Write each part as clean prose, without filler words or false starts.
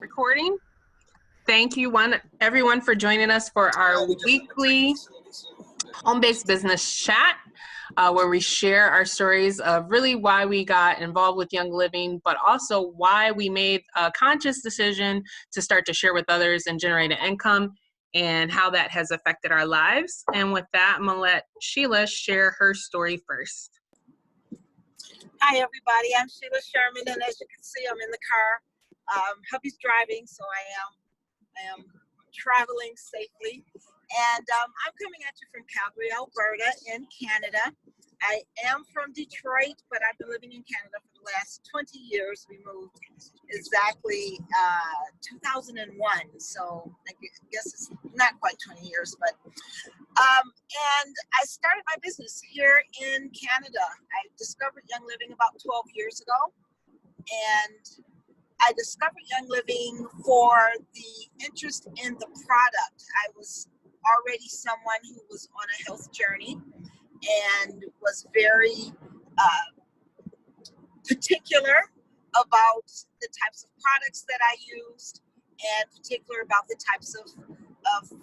Recording. Thank you, everyone, for joining us for our weekly home-based business chat, where we share our stories of really why we got involved with Young Living, but also why we made a conscious decision to start to share with others and generate an income, and how that has affected our lives. And with that, I'm gonna let Sheila share her story first. Hi, everybody. I'm Sheila Sherman, and as you can see, I'm in the car. Hubby's driving, so I am traveling safely. And I'm coming at you from Calgary, Alberta, in Canada. I am from Detroit, but I've been living in Canada for the last 20 years. We moved exactly 2001, so I guess it's not quite 20 years, but and I started my business here in Canada. I discovered Young Living about 12 years ago, and I discovered Young Living for the interest in the product. I was already someone who was on a health journey and was very particular about the types of products that I used, and particular about the types of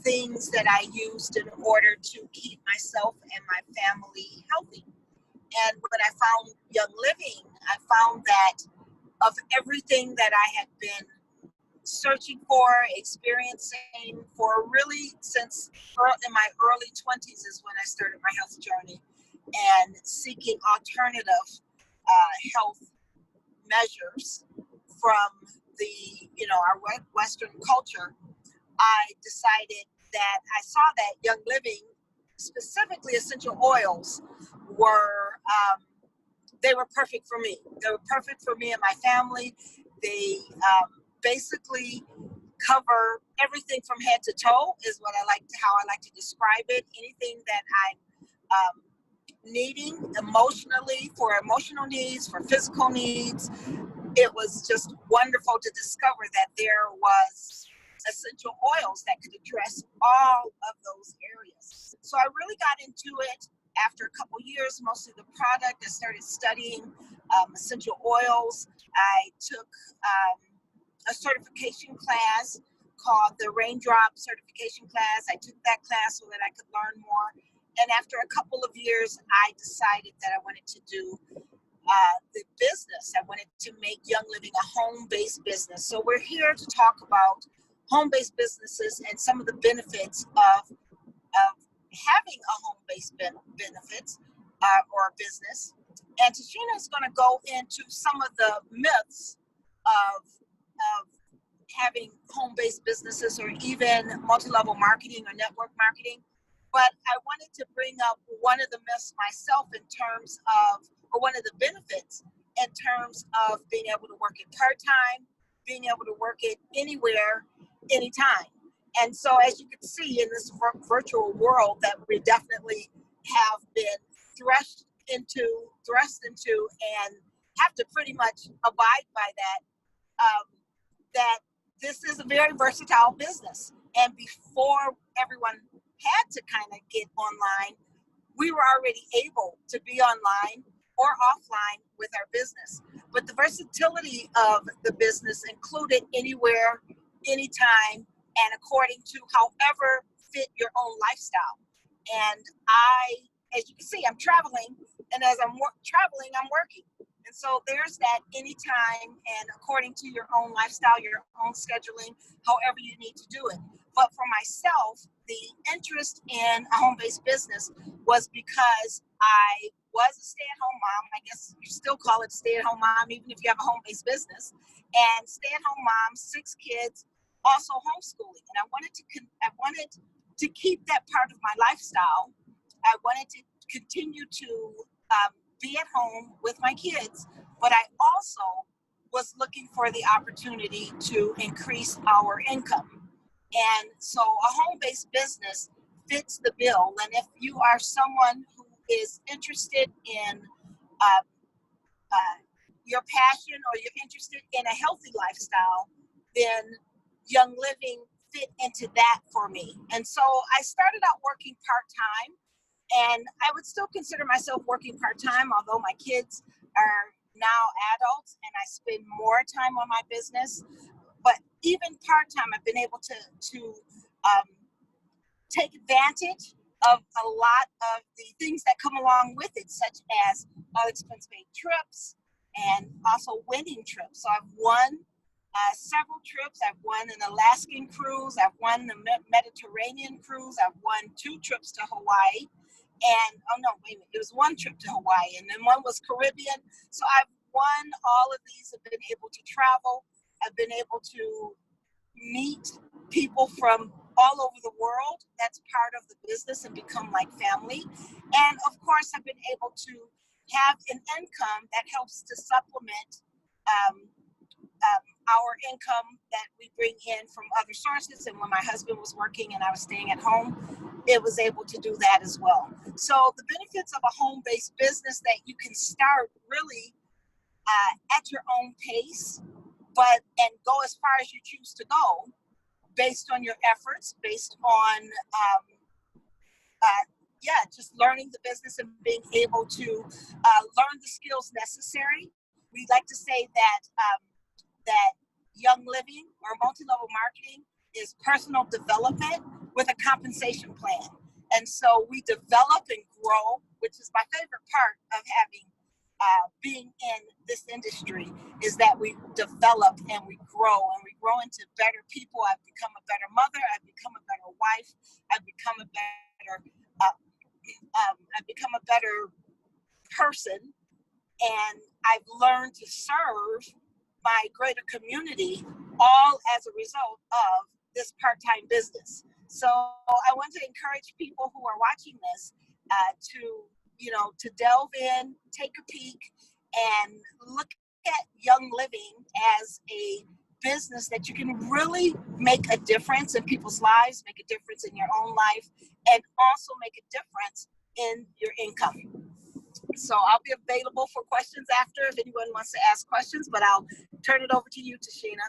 things that I used in order to keep myself and my family healthy. And when I found Young Living, I found that of everything that I had been searching for, experiencing for really since in my early 20s is when I started my health journey and seeking alternative health measures from our Western culture. I decided that I saw that Young Living, specifically essential oils, they were perfect for me. They were perfect for me and my family. They basically cover everything from head to toe, is how I like to describe it. Anything that I'm needing emotionally, for emotional needs, for physical needs. It was just wonderful to discover that there was essential oils that could address all of those areas. So I really got into it after a couple years, mostly the product. I started studying essential oils. I took a certification class called the Raindrop Certification Class. I took that class so that I could learn more. And after a couple of years, I decided that I wanted to do the business. I wanted to make Young Living a home-based business. So we're here to talk about home-based businesses and some of the benefits of having a home-based benefits or business. And Tashina is going to go into some of the myths of having home-based businesses or even multi-level marketing or network marketing. But I wanted to bring up one of the myths myself in terms of, or one of the benefits in terms of being able to work it part-time, being able to work it anywhere, anytime. And so as you can see in this virtual world that we definitely have been thrust into and have to pretty much abide by that this is a very versatile business. And before everyone had to kind of get online, we were already able to be online or offline with our business. But the versatility of the business included anywhere, anytime, and according to however fit your own lifestyle. And as you can see, I'm traveling, and as I'm traveling, I'm working. And so there's that anytime and according to your own lifestyle, your own scheduling, however you need to do it. But for myself, the interest in a home-based business was because I was a stay-at-home mom. I guess you still call it stay-at-home mom, even if you have a home-based business. And stay-at-home mom, 6 kids, also homeschooling. And I wanted to keep that part of my lifestyle. I wanted to continue to be at home with my kids, but I also was looking for the opportunity to increase our income. And so a home-based business fits the bill. And if you are someone who is interested in your passion, or you're interested in a healthy lifestyle, then Young Living fit into that for me. And so I started out working part-time. And I would still consider myself working part-time, although my kids are now adults and I spend more time on my business. But even part-time, I've been able to take advantage of a lot of the things that come along with it, such as all expense paid trips and also winning trips. So I've won several trips. I've won an Alaskan cruise. I've won the Mediterranean cruise. I've won 2 trips to Hawaii. And, oh no, wait a minute, it was 1 trip to Hawaii, and then 1 was Caribbean. So I've won all of these. I've been able to travel. I've been able to meet people from all over the world. That's part of the business and become like family. And of course, I've been able to have an income that helps to supplement our income that we bring in from other sources. And when my husband was working and I was staying at home, it was able to do that as well. So the benefits of a home-based business that you can start really at your own pace, and go as far as you choose to go based on your efforts, based on just learning the business and being able to learn the skills necessary. We like to say that that Young Living or multi-level marketing is personal development with a compensation plan. And so we develop and grow, which is my favorite part of having being in this industry, is that we develop and we grow into better people. I've become a better mother. I've become a better wife. I've become a better person, and I've learned to serve my greater community, all as a result of this part-time business. So I want to encourage people who are watching this to delve in, take a peek, and look at Young Living as a business that you can really make a difference in people's lives, make a difference in your own life, and also make a difference in your income. So I'll be available for questions after if anyone wants to ask questions, but I'll turn it over to you, Tashina.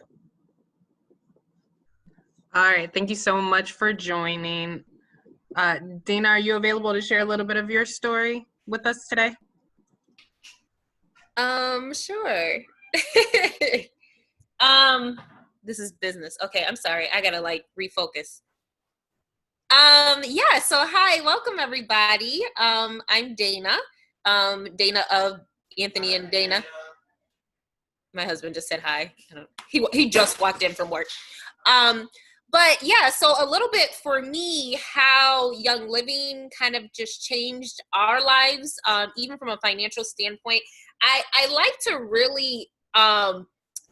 All right, thank you so much for joining. Dana, are you available to share a little bit of your story with us today? Sure. This is business. Okay, I'm sorry. I gotta refocus. So hi, welcome everybody. I'm Dana. Dana of Anthony and Dana. My husband just said hi. He just walked in from work. But yeah, so a little bit for me, how Young Living kind of just changed our lives, even from a financial standpoint. I like to really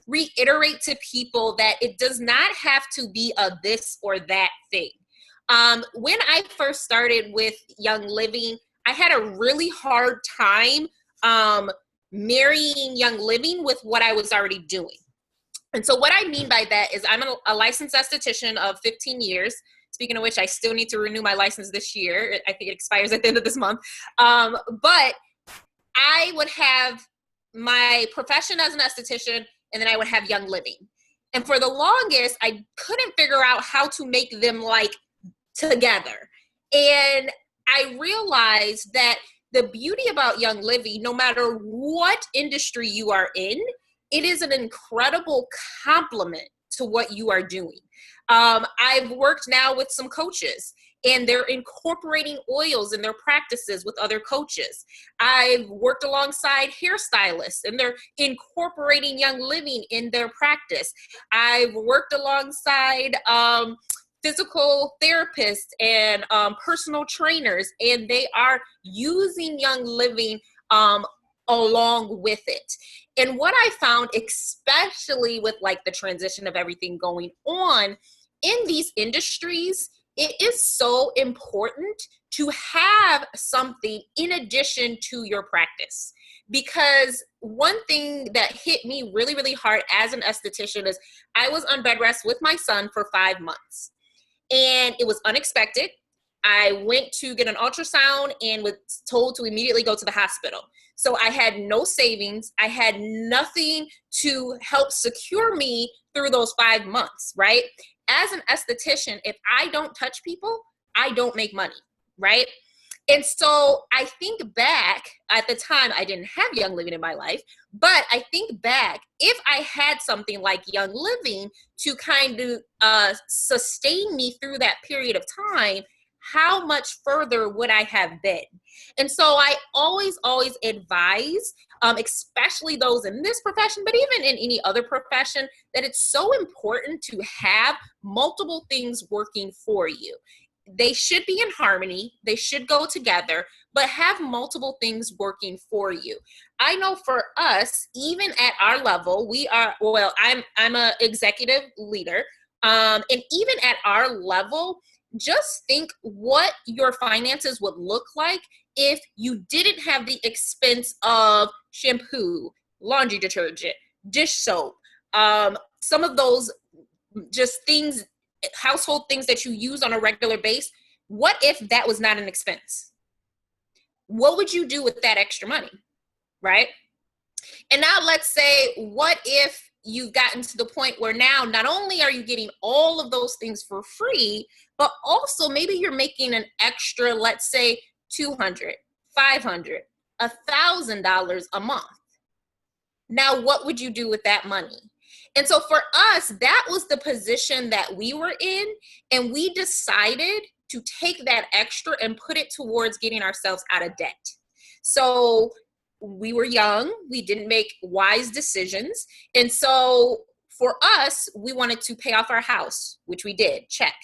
reiterate to people that it does not have to be a this or that thing. When I first started with Young Living, I had a really hard time marrying Young Living with what I was already doing. And so what I mean by that is I'm a licensed esthetician of 15 years. Speaking of which, I still need to renew my license this year. I think it expires at the end of this month. But I would have my profession as an esthetician, and then I would have Young Living. And for the longest, I couldn't figure out how to make them together. And I realized that the beauty about Young Living, no matter what industry you are in, it is an incredible complement to what you are doing. I've worked now with some coaches, and they're incorporating oils in their practices with other coaches. I've worked alongside hairstylists, and they're incorporating Young Living in their practice. I've worked alongside physical therapists and personal trainers, and they are using Young Living along with it. And what I found, especially with the transition of everything going on in these industries, it is so important to have something in addition to your practice. Because one thing that hit me really, really hard as an esthetician is I was on bed rest with my son for 5 months. And it was unexpected. I went to get an ultrasound and was told to immediately go to the hospital. So I had no savings. I had nothing to help secure me through those 5 months, right? As an esthetician, if I don't touch people, I don't make money, right? And so I think back, at the time, I didn't have Young Living in my life, but I think back, if I had something like Young Living to kind of sustain me through that period of time, how much further would I have been? And so I always advise, especially those in this profession, but even in any other profession, that it's so important to have multiple things working for you. They should be in harmony, they should go together, but have multiple things working for you. I know for us, even at our level, I'm a executive leader, and even at our level, just think what your finances would look like if you didn't have the expense of shampoo, laundry detergent, dish soap, some of those just things, household things that you use on a regular basis. What if that was not an expense? What would you do with that extra money, right? And now let's say, what if you've gotten to the point where now not only are you getting all of those things for free, but also maybe you're making an extra, let's say $200, $500, $1,000 a month. Now, what would you do with that money? And so for us, that was the position that we were in, and we decided to take that extra and put it towards getting ourselves out of debt. So we were young, we didn't make wise decisions. And so for us, we wanted to pay off our house, which we did, check.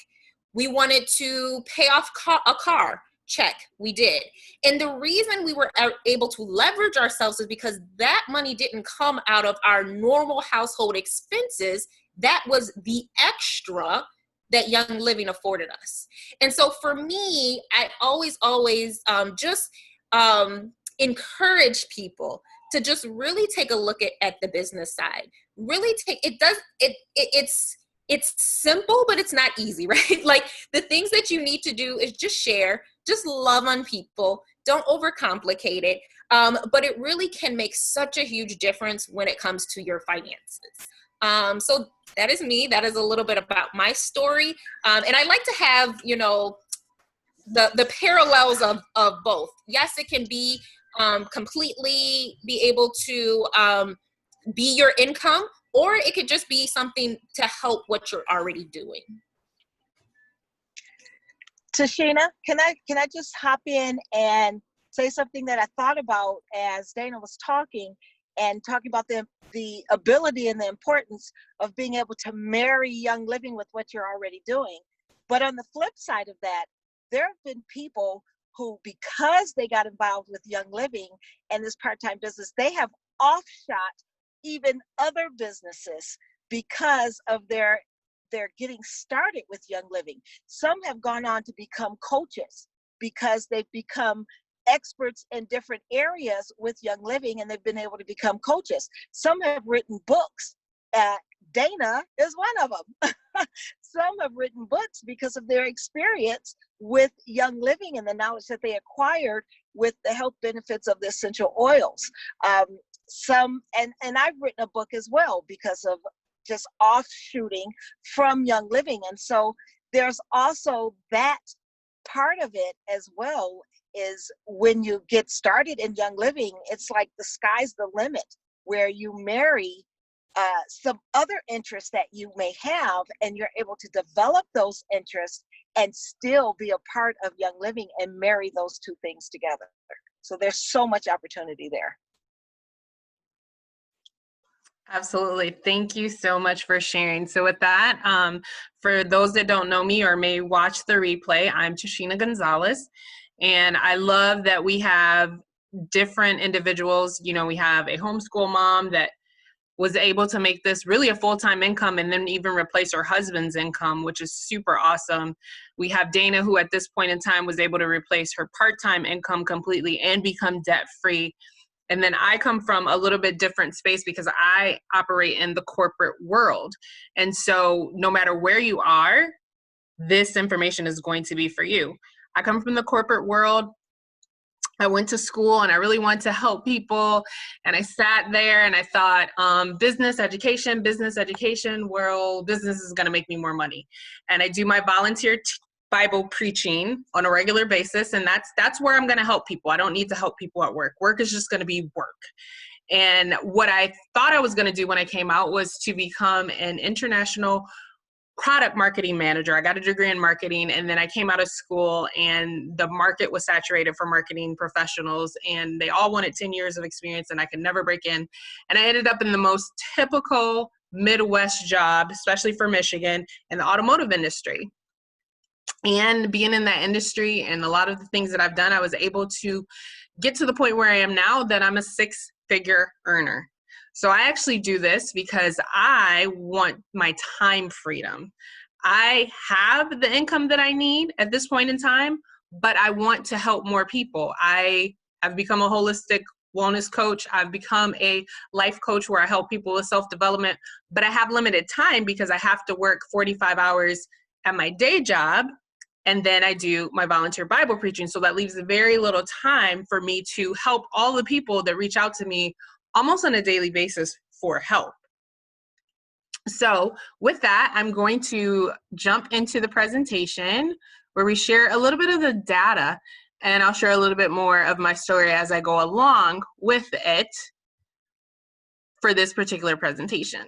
We wanted to pay off a car, check, we did. And the reason we were able to leverage ourselves is because that money didn't come out of our normal household expenses. That was the extra that Young Living afforded us. And so for me, I always encourage people to just really take a look at the business side. Really it's simple, but it's not easy, right? Like, the things that you need to do is just share, just love on people, don't overcomplicate it. But it really can make such a huge difference when it comes to your finances. So that is me. That is a little bit about my story. And I like to have, the parallels of both. Yes, it can be completely be able to be your income, or it could just be something to help what you're already doing. Tashina, can I just hop in and say something that I thought about as Dana was talking about the ability and the importance of being able to marry Young Living with what you're already doing. But on the flip side of that, there have been people who, because they got involved with Young Living and this part-time business, they have offshot even other businesses because of their getting started with Young Living. Some have gone on to become coaches because they've become experts in different areas with Young Living, and they've been able to become coaches. Some have written books. Dana is one of them. Some have written books because of their experience with Young Living and the knowledge that they acquired with the health benefits of the essential oils. And I've written a book as well because of just offshooting from Young Living. And so there's also that part of it as well, is when you get started in Young Living, it's like the sky's the limit, where you marry some other interests that you may have, and you're able to develop those interests and still be a part of Young Living and marry those two things together. So there's so much opportunity there. Absolutely. Thank you so much for sharing. So with that, for those that don't know me or may watch the replay, I'm Tashina Gonzalez, and I love that we have different individuals. We have a homeschool mom that was able to make this really a full-time income and then even replace her husband's income, which is super awesome. We have Dana, who at this point in time was able to replace her part-time income completely and become debt-free. And then I come from a little bit different space because I operate in the corporate world. And so no matter where you are, this information is going to be for you. I come from the corporate world. I went to school and I really wanted to help people. And I sat there and I thought, business education, well, business is going to make me more money. And I do my volunteer Bible preaching on a regular basis, and that's where I'm going to help people. I don't need to help people at work. Work is just going to be work. And what I thought I was going to do when I came out was to become an international product marketing manager. I got a degree in marketing, and then I came out of school and the market was saturated for marketing professionals, and they all wanted 10 years of experience, and I could never break in. And I ended up in the most typical Midwest job, especially for Michigan, in the automotive industry. And being in that industry and a lot of the things that I've done, I was able to get to the point where I am now that I'm a six-figure earner. So I actually do this because I want my time freedom. I have the income that I need at this point in time, but I want to help more people. I have become a holistic wellness coach. I've become a life coach where I help people with self-development, but I have limited time because I have to work 45 hours at my day job, and then I do my volunteer Bible preaching. So that leaves very little time for me to help all the people that reach out to me almost on a daily basis for help. So with that, I'm going to jump into the presentation where we share a little bit of the data, and I'll share a little bit more of my story as I go along with it for this particular presentation.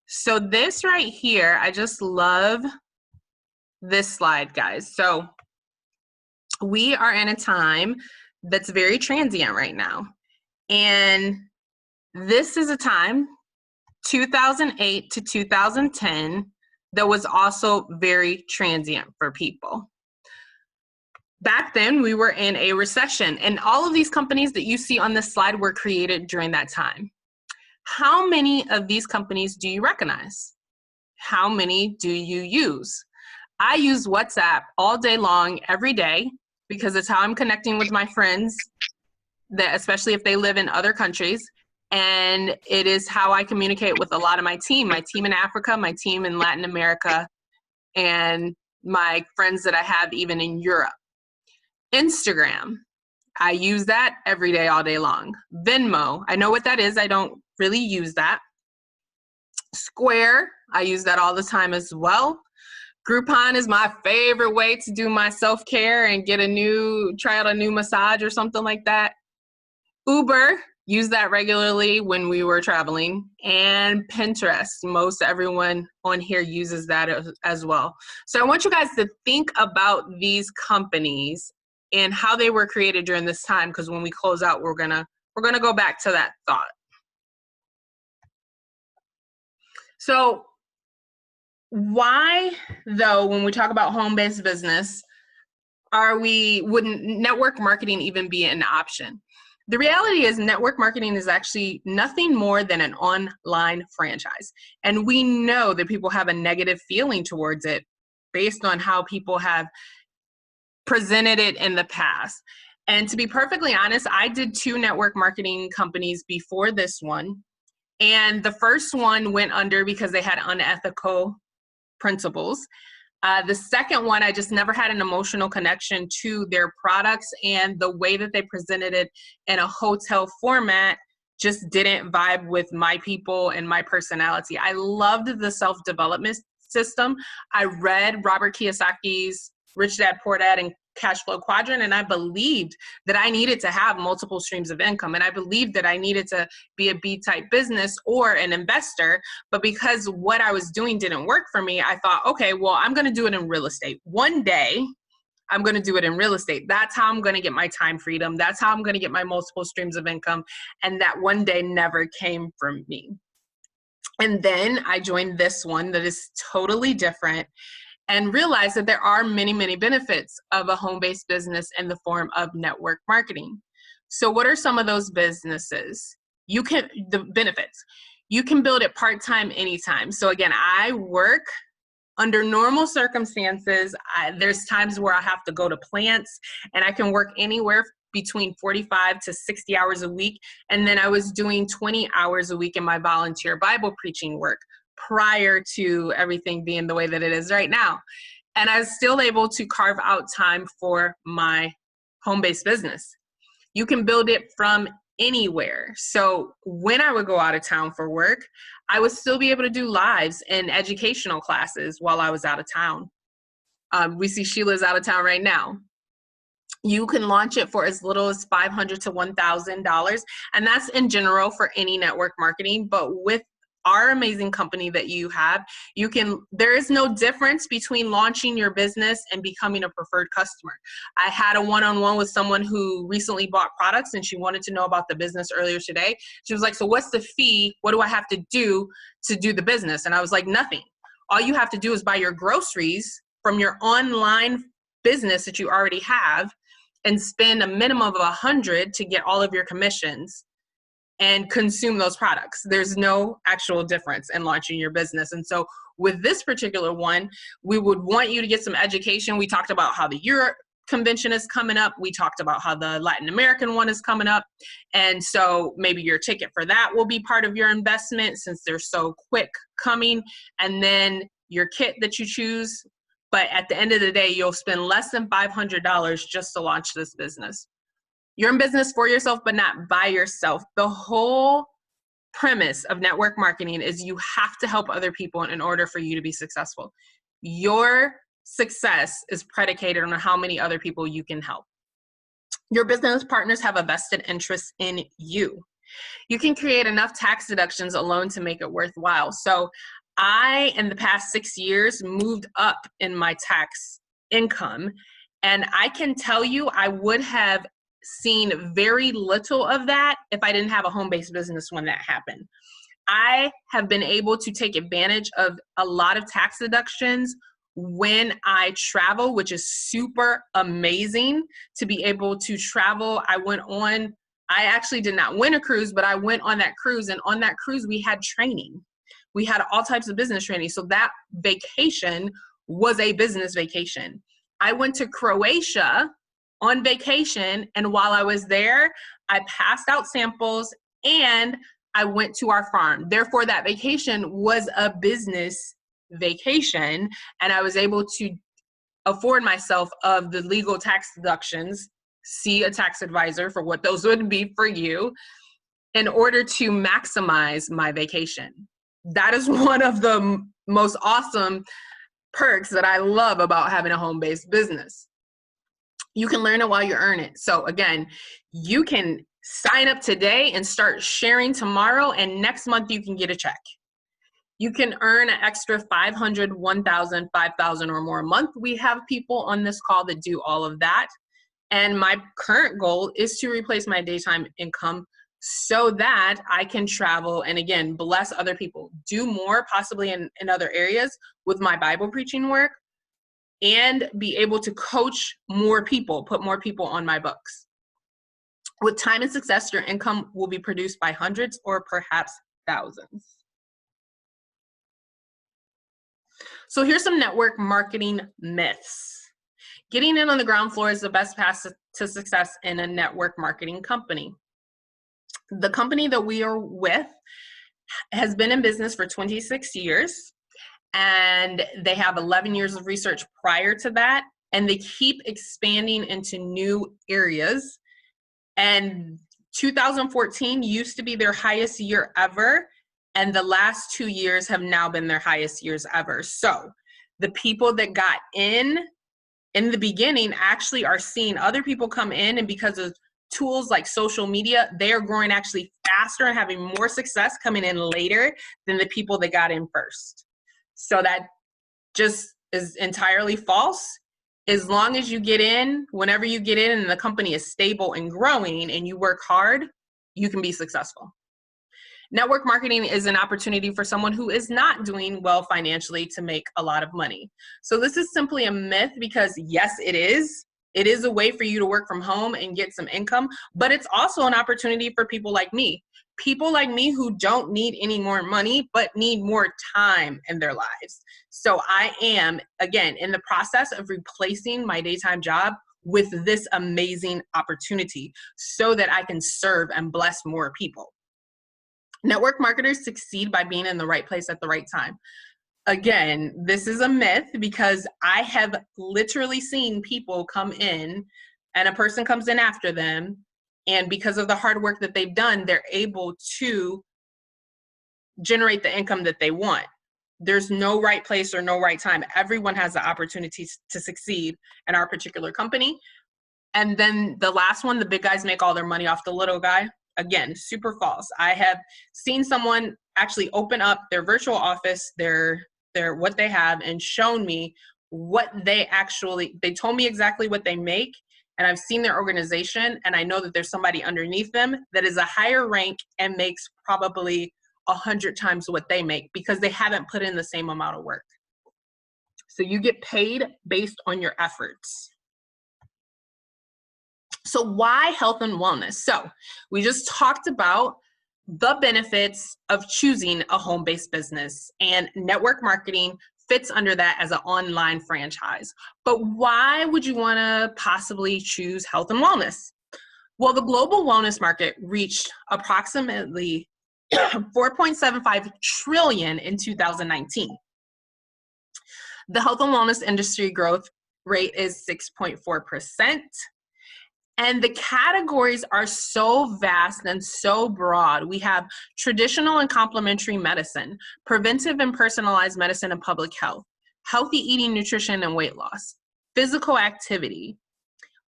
So this right here, I just love this slide, guys. So we are in a time that's very transient right now. And this is a time, 2008 to 2010, that was also very transient for people. Back then, we were in a recession, and all of these companies that you see on this slide were created during that time. How many of these companies do you recognize? How many do you use? I use WhatsApp all day long, every day, because it's how I'm connecting with my friends, that especially if they live in other countries. And it is how I communicate with a lot of my team in Africa, my team in Latin America, and my friends that I have even in Europe. Instagram, I use that every day, all day long. Venmo, I know what that is. I don't really use that. Square, I use that all the time as well. Groupon is my favorite way to do my self-care and try out a new massage or something like that. Uber, use that regularly when we were traveling. And Pinterest, most everyone on here uses that as well. So I want you guys to think about these companies and how they were created during this time, because when we close out, we're gonna go back to that thought. So why, though, when we talk about home-based business, wouldn't network marketing even be an option? The reality is network marketing is actually nothing more than an online franchise. And we know that people have a negative feeling towards it based on how people have presented it in the past. And to be perfectly honest, I did 2 network marketing companies before this one. And the first one went under because they had unethical principles. The second one, I just never had an emotional connection to their products, and the way that they presented it in a hotel format just didn't vibe with my people and my personality. I loved the self-development system. I read Robert Kiyosaki's Rich Dad, Poor Dad, and Cash Flow Quadrant, and I believed that I needed to have multiple streams of income, and I believed that I needed to be a B-type business or an investor. But because what I was doing didn't work for me, I thought, okay, well, I'm going to do it in real estate. One day, I'm going to do it in real estate. That's how I'm going to get my time freedom. That's how I'm going to get my multiple streams of income. And that one day never came from me. And then I joined this one that is totally different, and realize that there are many, many benefits of a home-based business in the form of network marketing. So what are some of those businesses? The benefits. You can build it part-time anytime. So again, I work under normal circumstances. There's times where I have to go to plants, and I can work anywhere between 45 to 60 hours a week. And then I was doing 20 hours a week in my volunteer Bible preaching work prior to everything being the way that it is right now. And I was still able to carve out time for my home-based business. You can build it from anywhere. So when I would go out of town for work, I would still be able to do lives and educational classes while I was out of town. We see Sheila's out of town right now. You can launch it for as little as $500 to $1,000. And that's in general for any network marketing. But with our amazing company that you have, there is no difference between launching your business and becoming a preferred customer. I had a one-on-one with someone who recently bought products and she wanted to know about the business earlier today. She was like, so what's the fee? What do I have to do the business? And I was like, nothing. All you have to do is buy your groceries from your online business that you already have and spend a minimum of $100 to get all of your commissions and consume those products. There's no actual difference in launching your business. And so with this particular one, we would want you to get some education. We talked about how the Europe convention is coming up. We talked about how the Latin American one is coming up. And so maybe your ticket for that will be part of your investment since they're so quick coming. And then your kit that you choose. But at the end of the day, you'll spend less than $500 just to launch this business. You're in business for yourself, but not by yourself. The whole premise of network marketing is you have to help other people in order for you to be successful. Your success is predicated on how many other people you can help. Your business partners have a vested interest in you. You can create enough tax deductions alone to make it worthwhile. So I, in the past 6 years, moved up in my tax income. And I can tell you, I would have seen very little of that if I didn't have a home-based business when that happened. I have been able to take advantage of a lot of tax deductions when I travel, which is super amazing to be able to travel. I actually did not win a cruise, but I went on that cruise, and on that cruise we had training. We had all types of business training. So that vacation was a business vacation. I went to Croatia on vacation, and while I was there, I passed out samples and I went to our farm. Therefore, that vacation was a business vacation, and I was able to afford myself of the legal tax deductions, see a tax advisor for what those would be for you, in order to maximize my vacation. That is one of the most awesome perks that I love about having a home-based business. You can learn it while you earn it. So again, you can sign up today and start sharing tomorrow, and next month you can get a check. You can earn an extra $500, $1,000, $5,000 or more a month. We have people on this call that do all of that. And my current goal is to replace my daytime income so that I can travel and, again, bless other people, do more possibly in other areas with my Bible preaching work, and be able to coach more people, put more people on my books. With time and success, your income will be produced by hundreds or perhaps thousands. So here's some network marketing myths. Getting in on the ground floor is the best path to success in a network marketing company. The company that we are with has been in business for 26 years, and they have 11 years of research prior to that, and they keep expanding into new areas. And 2014 used to be their highest year ever, and the last 2 years have now been their highest years ever. So the people that got in the beginning actually are seeing other people come in, and because of tools like social media, they are growing actually faster and having more success coming in later than the people that got in first. So that just is entirely false. As long as you get in, whenever you get in and the company is stable and growing and you work hard, you can be successful. Network marketing is an opportunity for someone who is not doing well financially to make a lot of money. So this is simply a myth because, yes, it is. It is a way for you to work from home and get some income, but it's also an opportunity for people like me. People like me who don't need any more money, but need more time in their lives. So I am, again, in the process of replacing my daytime job with this amazing opportunity so that I can serve and bless more people. Network marketers succeed by being in the right place at the right time. Again, this is a myth because I have literally seen people come in and a person comes in after them, and because of the hard work that they've done, they're able to generate the income that they want. There's no right place or no right time. Everyone has the opportunity to succeed in our particular company. And then the last one, the big guys make all their money off the little guy. Again, super false. I have seen someone actually open up their virtual office, their what they have, and shown me what they told me exactly what they make. And I've seen their organization, and I know that there's somebody underneath them that is a higher rank and makes probably 100 times what they make because they haven't put in the same amount of work. So you get paid based on your efforts. So why health and wellness? So we just talked about the benefits of choosing a home-based business, and network marketing fits under that as an online franchise. But why would you want to possibly choose health and wellness? Well, the global wellness market reached approximately 4.75 trillion in 2019. The health and wellness industry growth rate is 6.4%. And the categories are so vast and so broad. We have traditional and complementary medicine, preventive and personalized medicine and public health, healthy eating, nutrition, and weight loss, physical activity,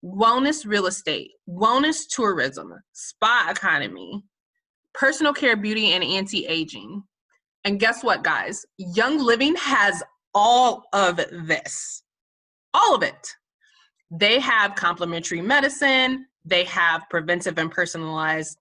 wellness real estate, wellness tourism, spa economy, personal care, beauty, and anti-aging. And guess what, guys? Young Living has all of this, all of it. They have complementary medicine, they have preventive and personalized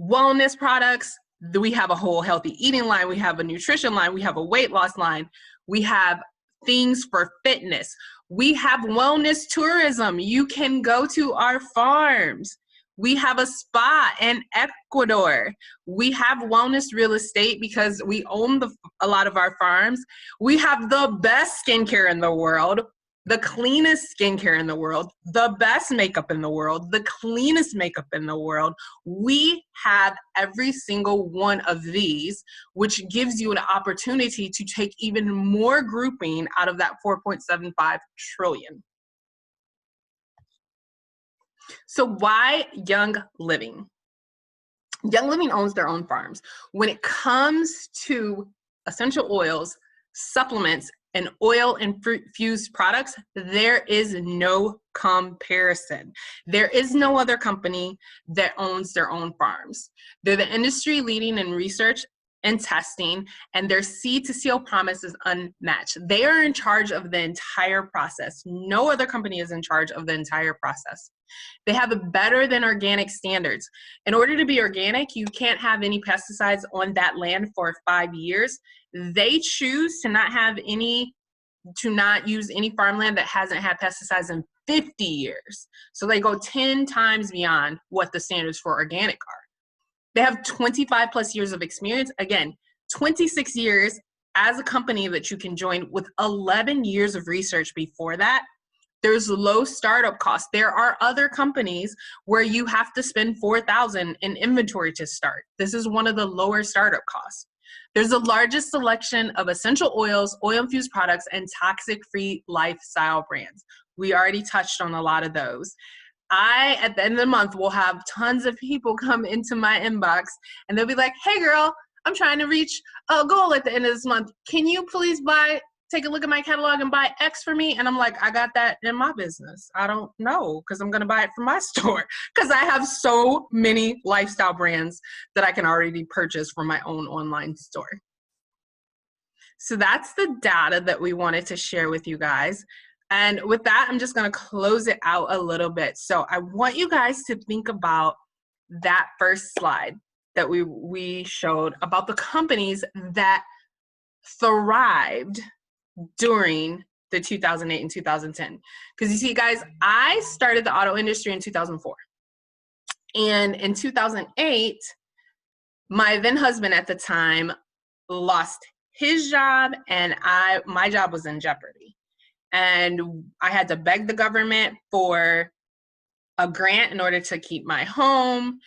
wellness products, we have a whole healthy eating line, we have a nutrition line, we have a weight loss line, we have things for fitness, we have wellness tourism. You can go to our farms. We have a spa in Ecuador. We have wellness real estate because we own a lot of our farms. We have the best skincare in the world, the cleanest skincare in the world, the best makeup in the world, the cleanest makeup in the world. We have every single one of these, which gives you an opportunity to take even more grouping out of that 4.75 trillion. So why Young Living? Young Living owns their own farms. When it comes to essential oils, supplements, and oil-infused products, there is no comparison. There is no other company that owns their own farms. They're the industry leading in research and testing, and their seed to seal promise is unmatched. They are in charge of the entire process. No other company is in charge of the entire process. They have a better than organic standards. In order to be organic, you can't have any pesticides on that land for 5 years. They choose to not use any farmland that hasn't had pesticides in 50 years. So they go 10 times beyond what the standards for organic are. They have 25 plus years of experience. Again, 26 years as a company that you can join with 11 years of research before that. There's low startup costs. There are other companies where you have to spend $4,000 in inventory to start. This is one of the lower startup costs. There's the largest selection of essential oils, oil-infused products, and toxic-free lifestyle brands. We already touched on a lot of those. At the end of the month, will have tons of people come into my inbox, and they'll be like, hey, girl, I'm trying to reach a goal at the end of this month. Can you please take a look at my catalog and buy X for me? And I'm like, I got that in my business. I don't know, because I'm going to buy it from my store, because I have so many lifestyle brands that I can already purchase from my own online store. So that's the data that we wanted to share with you guys. And with that, I'm just going to close it out a little bit. So I want you guys to think about that first slide that we showed about the companies that thrived during the 2008 and 2010. Because you see, guys, I started the auto industry in 2004. And in 2008, my then husband at the time lost his job, and my job was in jeopardy. And I had to beg the government for a grant in order to keep my home.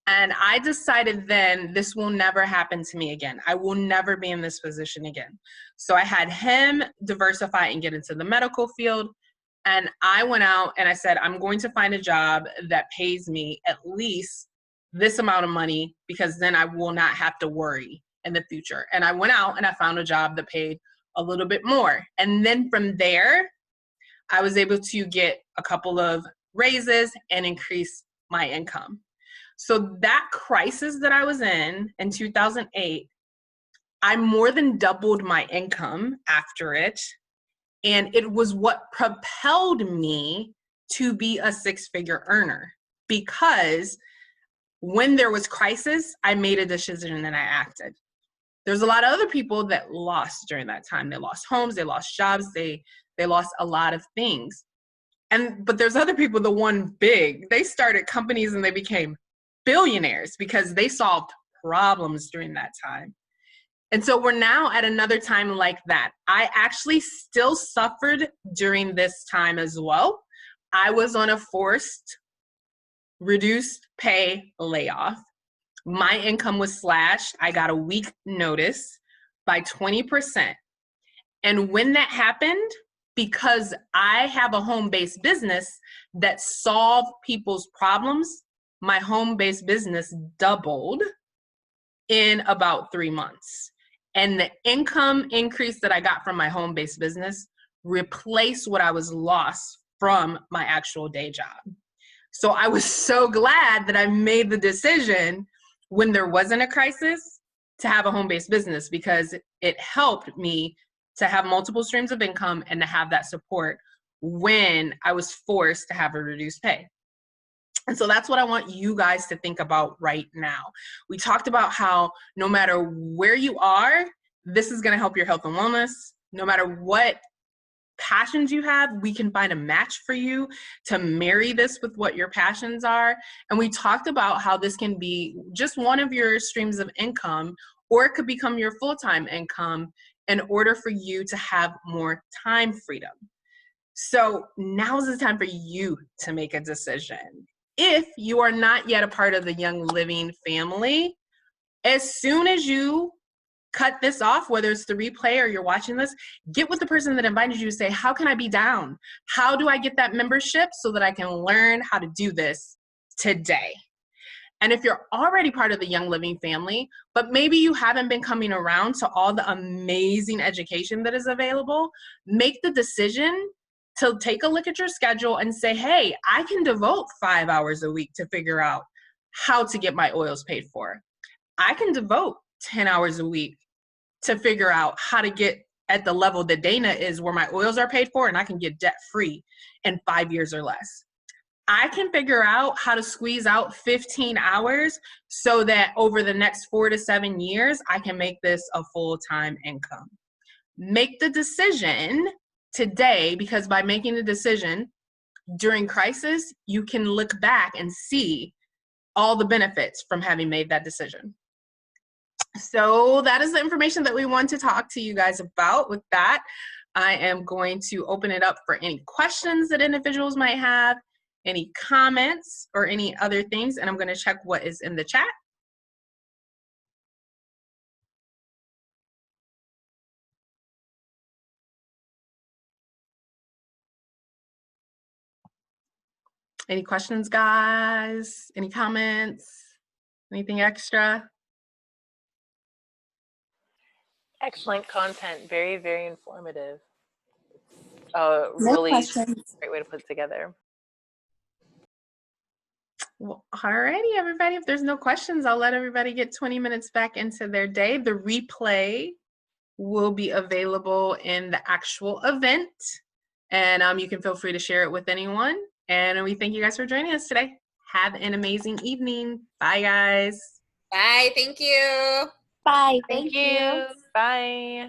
And I decided then this will never happen to me again. I will never be in this position again. So I had him diversify and get into the medical field. And I went out and I said, I'm going to find a job that pays me at least this amount of money, because then I will not have to worry in the future. And I went out and I found a job that paid a little bit more. And then from there, I was able to get a couple of raises and increase my income. So that crisis that I was in 2008, I more than doubled my income after it. And it was what propelled me to be a six-figure earner, because when there was crisis, I made a decision and I acted. There's a lot of other people that lost during that time. They lost homes, they lost jobs, they lost a lot of things. But there's other people that won big. They started companies and they became billionaires because they solved problems during that time. And so we're now at another time like that. I actually still suffered during this time as well. I was on a forced reduced pay layoff. My income was slashed. I got a week notice by 20%. And when that happened, because I have a home-based business that solved people's problems, my home-based business doubled in about 3 months. And the income increase that I got from my home-based business replaced what I was lost from my actual day job. So I was so glad that I made the decision when there wasn't a crisis to have a home-based business, because it helped me to have multiple streams of income and to have that support when I was forced to have a reduced pay. And so that's what I want you guys to think about right now. We talked about how no matter where you are, this is going to help your health and wellness. No matter what passions you have, we can find a match for you to marry this with what your passions are. And we talked about how this can be just one of your streams of income, or it could become your full-time income in order for you to have more time freedom. So now's the time for you to make a decision. If you are not yet a part of the Young Living family, as soon as you cut this off, whether it's the replay or you're watching this, get with the person that invited you to say, how can I be down? How do I get that membership so that I can learn how to do this today? And if you're already part of the Young Living family, but maybe you haven't been coming around to all the amazing education that is available, make the decision to take a look at your schedule and say, hey, I can devote 5 hours a week to figure out how to get my oils paid for. I can devote 10 hours a week to figure out how to get at the level that Dana is, where my oils are paid for and I can get debt free in 5 years or less. I can figure out how to squeeze out 15 hours so that over the next 4 to 7 years, I can make this a full-time income. Make the decision today, because by making the decision during crisis, you can look back and see all the benefits from having made that decision. So that is the information that we want to talk to you guys about. With that, I am going to open it up for any questions that individuals might have, any comments, or any other things, and I'm going to check what is in the chat. Any questions, guys? Any comments? Anything extra? Excellent content. Very, very informative. No Really questions. great way to put it together. Well, alrighty, everybody. If there's no questions, I'll let everybody get 20 minutes back into their day. The replay will be available in the actual event, and you can feel free to share it with anyone. And we thank you guys for joining us today. Have an amazing evening. Bye, guys. Bye. Thank you. Bye. Thank you. Bye.